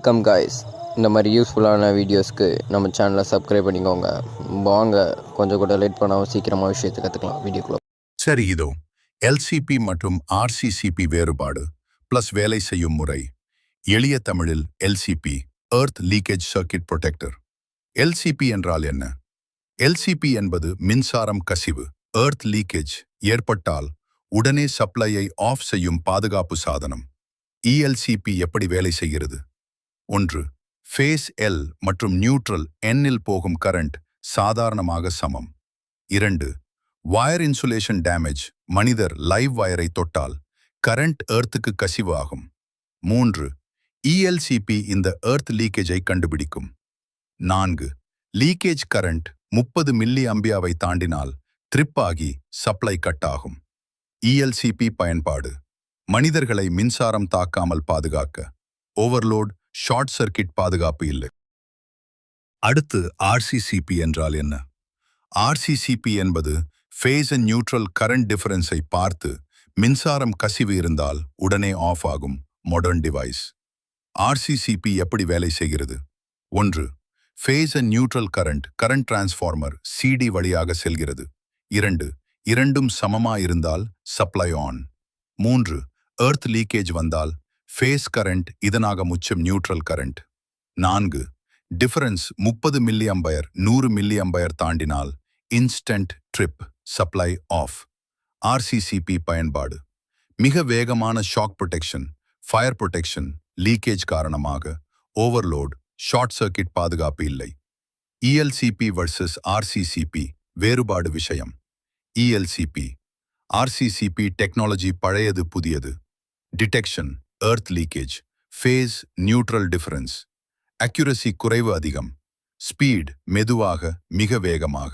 Welcome guys. இந்த மாதிரி யூஸ்ஃபுல்லான வீடியோஸ்க்கு நம்ம சேனலை சப்ஸ்கிரைப் பண்ணிக்கோங்க. வாங்க கொஞ்சம் கூட லேட் பண்ணாமல் சீக்கிரமாக விஷயத்தை கற்றுக்கலாம் வீடியோக்குள்ள. சரி, இதோ எல்சிபி மற்றும் ஆர்சிசிபி வேறுபாடு பிளஸ் வேலை செய்யும் முறை. எளிய தமிழில் LCP earth leakage circuit protector. LCP என்றால் என்ன? எல்சிபி என்பது மின்சாரம் கசிவு எர்த் லீக்கேஜ் ஏற்பட்டால் உடனே சப்ளையை ஆஃப் செய்யும் பாதுகாப்பு சாதனம். ELCB எப்படி வேலை செய்கிறது? 1. ஃபேஸ் L மற்றும் நியூட்ரல் N-இல் போகும் கரண்ட் சாதாரணமாக சமம். 2. வயர் இன்சுலேஷன் டேமேஜ் மனிதர் லைவ் வயரை தொட்டால் கரண்ட் எர்த்துக்கு கசிவு ஆகும். 3. ELCB இந்த எர்த் லீக்கேஜை கண்டுபிடிக்கும். 4. லீக்கேஜ் கரண்ட் 30 மில்லி அம்பியாவை தாண்டினால் ட்ரிப் ஆகி சப்ளை கட் ஆகும். ELCB பயன்பாடு மனிதர்களை மின்சாரம் தாக்காமல் பாதுகாக்க. ஓவர்லோட் ஷார்ட் சர்க்கிட் பாதுகாப்பு இல்லை. அடுத்து RCCB என்றால் என்ன? RCCB என்பது ஃபேஸ் அண்ட் நியூட்ரல் கரண்ட் டிஃபரன்ஸை பார்த்து மின்சாரம் கசிவு இருந்தால் உடனே ஆஃப் ஆகும் மாடர்ன் டிவைஸ். RCCB எப்படி வேலை செய்கிறது? 1. Phase and neutral current transformer CD வழியாக செல்கிறது. 2. இரண்டும் சமமா இருந்தால் சப்ளை ஆன். 3. எர்த் லீக்கேஜ் வந்தால் ஃபேஸ் கரண்ட் இதனாக முச்சம் neutral current. 4. Difference 30 milli ampere 100 milli ampere தாண்டினால் instant trip supply off. RCCB பயன்பாடு மிக வேகமான shock protection, fire protection, leakage காரணமாக ஓவர்லோட் ஷார்ட் சர்க்கிட் பாதுகாப்பு இல்லை. ELCB வர்சஸ் RCCB வேறுபாடு விஷயம். RCCB டெக்னாலஜி பழையது புதியது. Detection earth leakage, face neutral difference. Accuracy குறைவு அதிகம். ஸ்பீட் மெதுவாக மிக வேகமாக.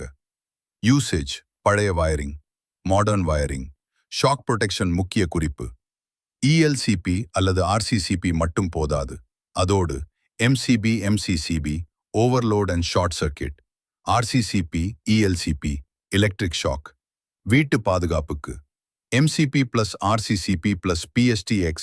யூசேஜ் பழைய wiring, modern wiring. Shock protection முக்கிய குறிப்பு. ELCB அல்லது RCCB மட்டும் போதாது. அதோடு MCB overload and short circuit. RCCB ELCB electric shock. வீட்டு பாதுகாப்புக்கு MCB + RCCB + PSTX